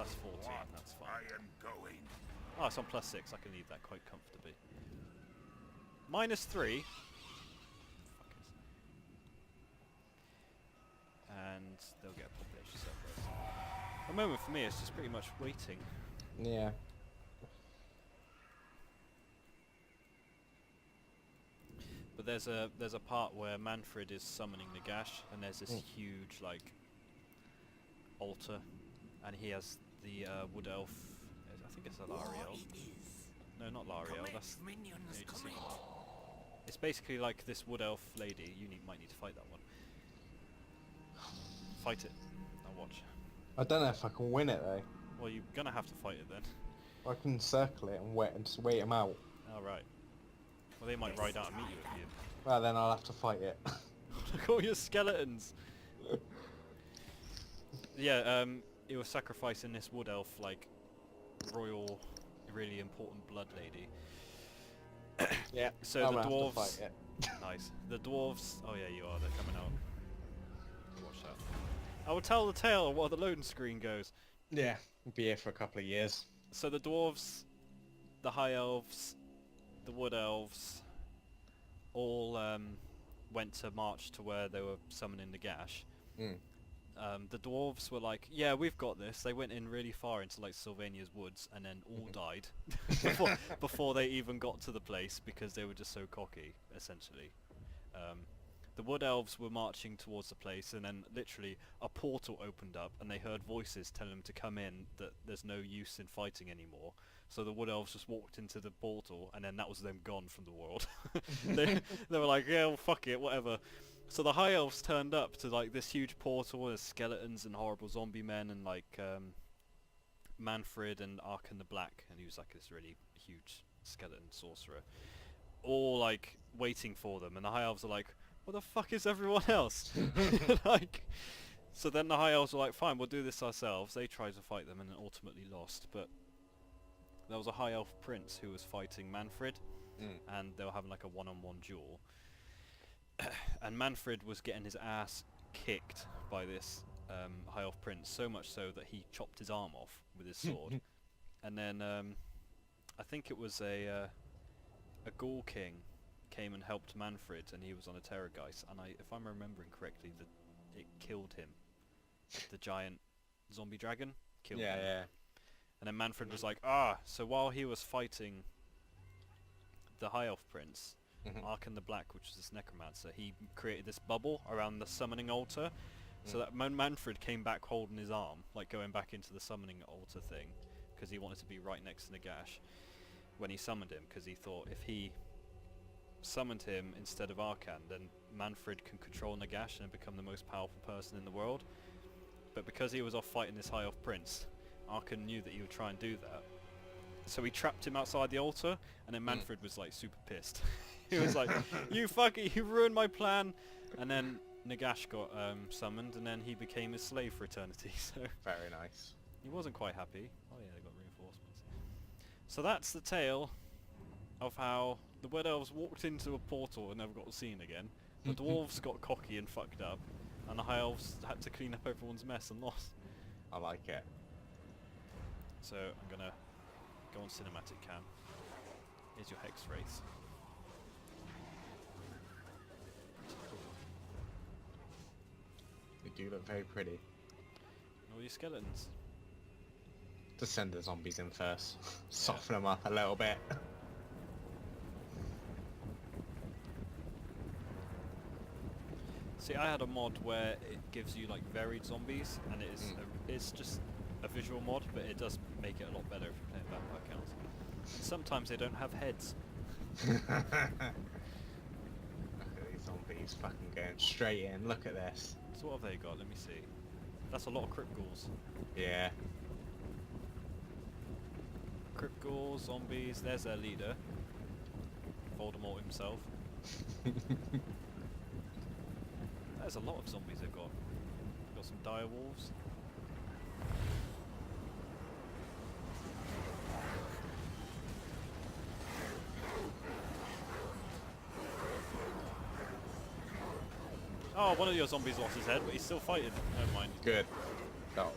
Plus 14, that's fine. I am going. Oh, it's on plus 6, I can leave that quite comfortably. Minus 3. Fuckers. And they'll get a population surplus. At the moment for me it's just pretty much waiting. Yeah. But there's a part where Mannfred is summoning Nagash, and there's this huge like altar, and he has the wood elf. I think it's a Lariel. No, not Lariel. That's it's basically like this wood elf lady. You might need to fight that one. Fight it. Now watch. I don't know if I can win it though. Well, you're gonna have to fight it then. I can circle it and just wait him out. All right. Well, they might ride out and meet you if you. Well, then I'll have to fight it. Look at all your skeletons. Yeah, he was sacrificing this wood elf, like royal, really important blood lady. Yeah. So I'm the gonna have to dwarves. fight it. Nice. The dwarves. Oh yeah, you are. They're coming out. Watch that. I will tell the tale while the loading screen goes. Yeah. We'll be here for a couple of years. So the dwarves, the high elves, the wood elves, all went to march to where they were summoning the Gash. Mm. The dwarves were like, yeah, we've got this. They went in really far into like Sylvania's woods and then all died before they even got to the place because they were just so cocky, essentially. The wood elves were marching towards the place and then literally a portal opened up and they heard voices telling them to come in, that there's no use in fighting anymore. So the wood elves just walked into the portal and then that was them gone from the world. they were like, yeah, well, fuck it, whatever. So the high elves turned up to like this huge portal with skeletons and horrible zombie men and like Mannfred and Arkan the Black, and he was like this really huge skeleton sorcerer, all like waiting for them, and the high elves are like, what the fuck is everyone else? Like, so then the high elves were like, fine, we'll do this ourselves. They tried to fight them and then ultimately lost, but there was a high elf prince who was fighting Mannfred, and they were having like a one-on-one duel. And Mannfred was getting his ass kicked by this high elf prince, so much so that he chopped his arm off with his sword. And then I think it was a ghoul king came and helped Mannfred, and he was on a terrorgeist, and if I'm remembering correctly, it killed him. The giant zombie dragon killed him. Yeah. And then Mannfred was like, so while he was fighting the high elf prince, Arkan the Black, which is this necromancer, he created this bubble around the summoning altar, so that Mannfred came back holding his arm, like going back into the summoning altar thing, because he wanted to be right next to Nagash when he summoned him, because he thought if he summoned him instead of Arkan, then Mannfred can control Nagash and become the most powerful person in the world. But because he was off fighting this high elf prince, Arkan knew that he would try and do that. So he trapped him outside the altar, and then Mannfred was like super pissed. He was like, you fucker, you ruined my plan. And then Nagash got summoned, and then he became his slave for eternity. So Very nice. he wasn't quite happy. Oh yeah, they got reinforcements. So that's the tale of how the wood elves walked into a portal and never got seen again. The dwarves got cocky and fucked up, and the high elves had to clean up everyone's mess and lost. I like it. So I'm gonna go on cinematic cam. Here's your hex wraith. They do look very pretty. And all your skeletons. Just send the zombies in first. Soften them up a little bit. See, I had a mod where it gives you like varied zombies, and it's just a visual mod, but it does make it a lot better if you're playing vampire counts. And sometimes they don't have heads. Look at these zombies fucking going straight in. Look at this. So what have they got? Let me see. That's a lot of crypt ghouls. Yeah. Crypt ghouls, zombies. There's their leader, Voldemort himself. There's a lot of zombies they've got. They've got some dire wolves. Oh, one of your zombies lost his head, but he's still fighting. Never mind. Good. Oh.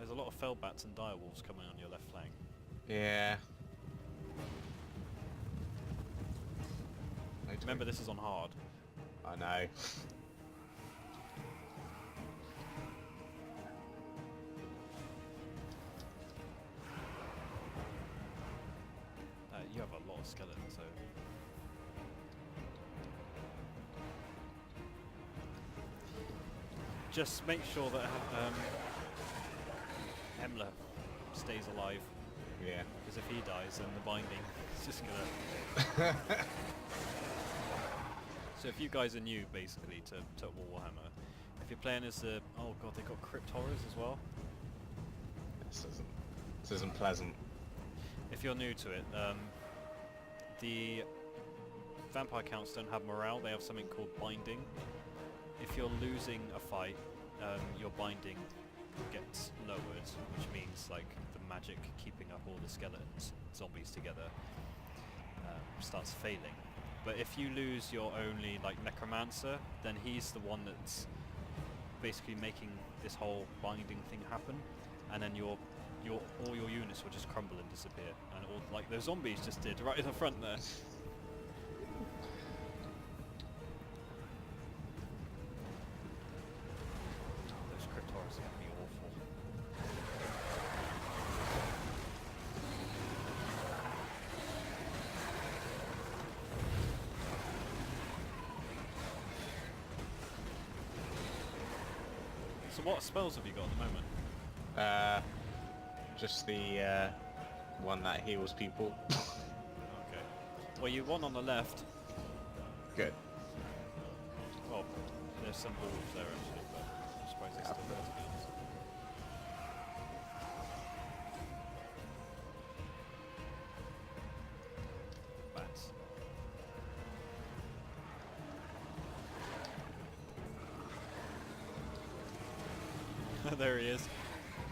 There's a lot of fellbats and direwolves coming on your left flank. Yeah. Remember, this is on hard. I know. You have a lot of skeletons, so... Just make sure that Hemler stays alive. Yeah. Because if he dies, then the binding is just gonna... So if you guys are new, basically, to Warhammer, if you're playing as the... Oh god, they got crypt horrors as well? This isn't pleasant. If you're new to it, the vampire counts don't have morale, they have something called binding. If you're losing a fight, your binding gets lowered, which means like the magic keeping up all the skeletons, zombies together, starts failing. But if you lose your only like necromancer, then he's the one that's basically making this whole binding thing happen, and then all your units will just crumble and disappear, and all like those zombies just did right in the front there. Those crypt horrors are gonna be awful. So what spells have you got at the moment? Just the one that heals people. Okay. Well, you one on the left. Good. Well, there's some wolves there actually, but I'm surprised they still there, to be honest. Bats. There he is.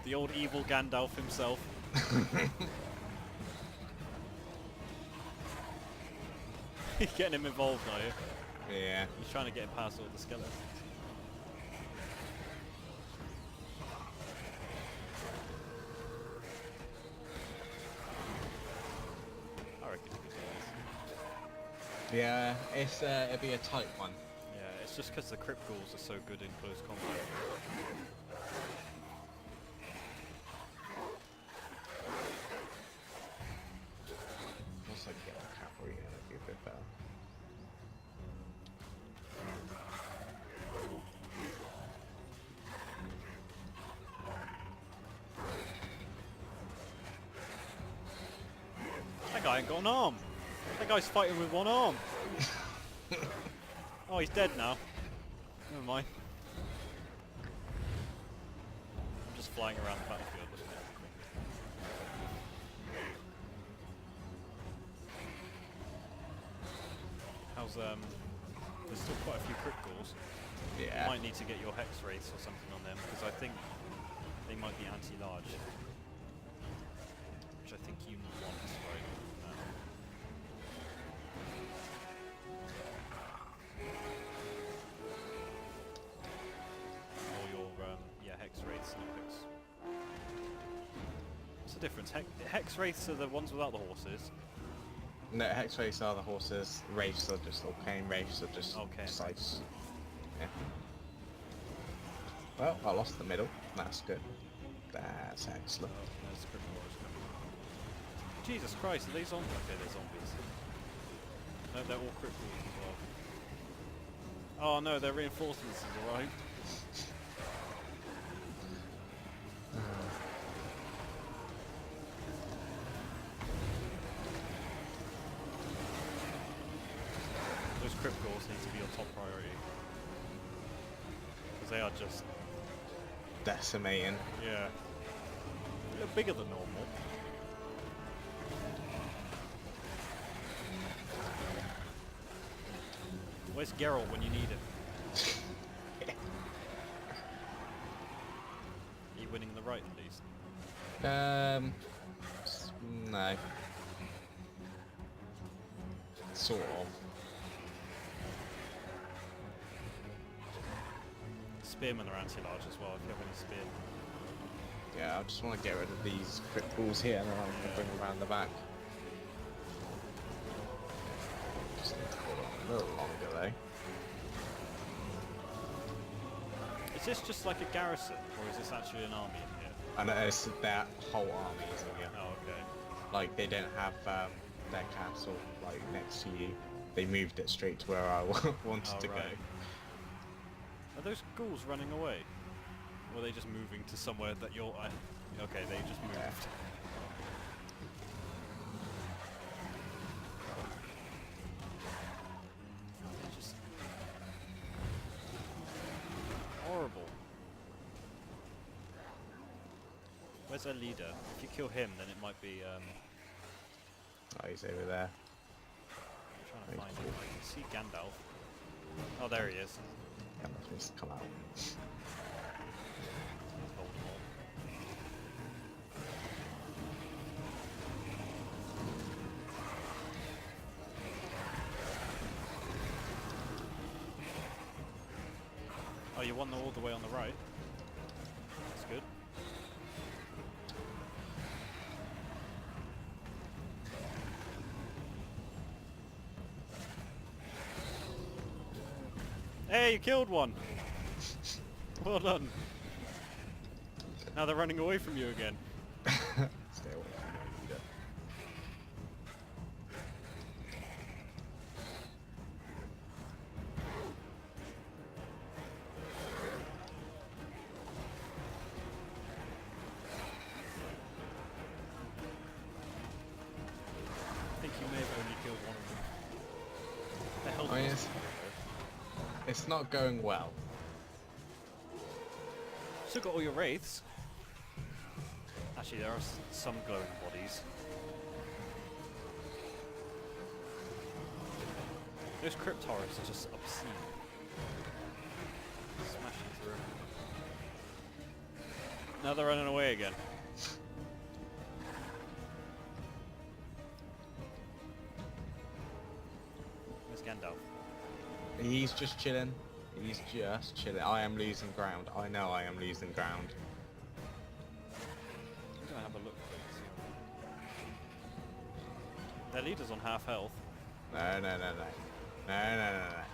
The old evil Gandalf himself. You're getting him involved, are you? Yeah. He's trying to get past all the skeletons. I reckon you could do this. Yeah, it'd be a tight one. Yeah, it's just because the crypt ghouls are so good in close combat. Also get the cavalry in, it'd be a bit better. That guy ain't got an arm. That guy's fighting with one arm. Oh, he's dead now. Never mind. I'm just flying around the battlefield looking at everything. How's there's still quite a few crypt ghouls. Yeah. You might need to get your hex wraiths or something on them, because I think they might be anti-large. Which I think you want, right? Or your, yeah, hex wraiths, not hex. What's the difference? Hex wraiths are the ones without the horses. No, hex wraiths are the horses, wraiths are just arcane, wraiths are just Okay. scythes. Yeah. Well, I lost the middle. That's good. That's excellent. Oh, there's crypt horrors coming. Jesus Christ, are they zombies? Okay, they're zombies. No, they're all crypt ghouls as well. Oh no, their reinforcements have arrived. Those crypt ghouls need to be your top priority. Because they are just... Decimating. yeah. They're bigger than normal. Where's Geralt when you need him? Are you winning the right at least? No. Sort of. Spearmen are anti-large as well, if you have any spearmen. Yeah, I just want to get rid of these crit balls here, and then I'm gonna bring them around the back. Just need to hold on a little longer though. Is this just like a garrison, or is this actually an army in here? And it's their whole army is in here. Oh, okay. Like they don't have their castle like next to you. They moved it straight to where I wanted to right. go. Are those ghouls running away? Or are they just moving to somewhere that you're... okay, they just moved. Yeah. They're just... horrible. Where's their leader? If you kill him, then it might be... Oh, he's over there. I'm trying to find him. I can see Gandalf. Oh, there he is. Gandalf needs to come out. That's Voldemort. Oh, you won all the way on the right. That's good. Hey, you killed one! Well done. Now they're running away from you again. Stay away from my leader. I think you may have only killed one of them. The hell Oh, was yes. It's not going well. Still got all your wraiths. Actually, there are some glowing bodies. Those crypt horrors are just obscene. Smashing through. Now they're running away again. Where's Gandalf? He's just chilling. He's just chilling. I am losing ground. I know I am losing ground. I'm gonna have a look. Their leader's on half health. No, no, no, no. No, no, no, no.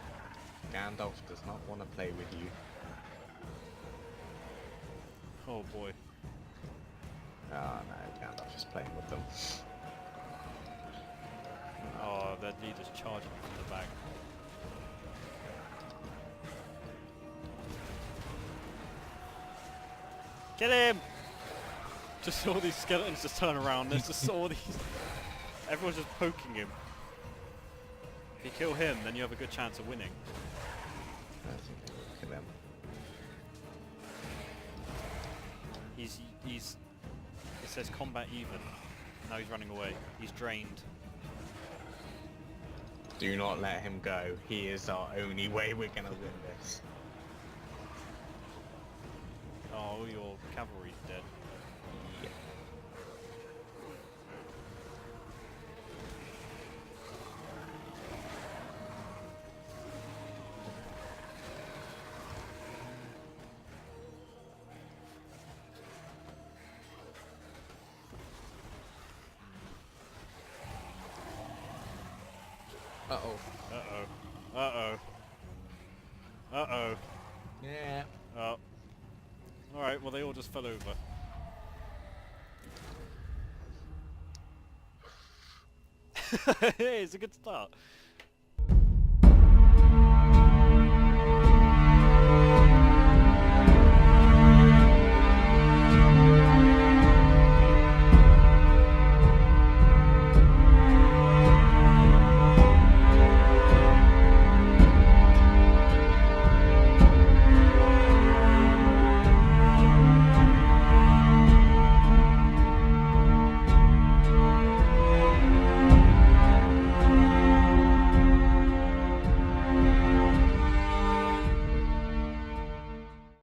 Gandalf does not want to play with you. Oh boy. Oh no, Gandalf is playing with them. Oh, their leader's charging from the back. Get him! Just all these skeletons just turn around. There's just all these. Everyone's just poking him. If you kill him, then you have a good chance of winning. I think they will kill him. He's. It says combat even. Now he's running away. He's drained. Do not let him go. He is our only way we're gonna win this. Oh, your cavalry's dead. Yeah. Uh-oh. Uh-oh. Uh-oh. Uh-oh. Yeah. Oh. Alright, well they all just fell over. Hey, it's a good start.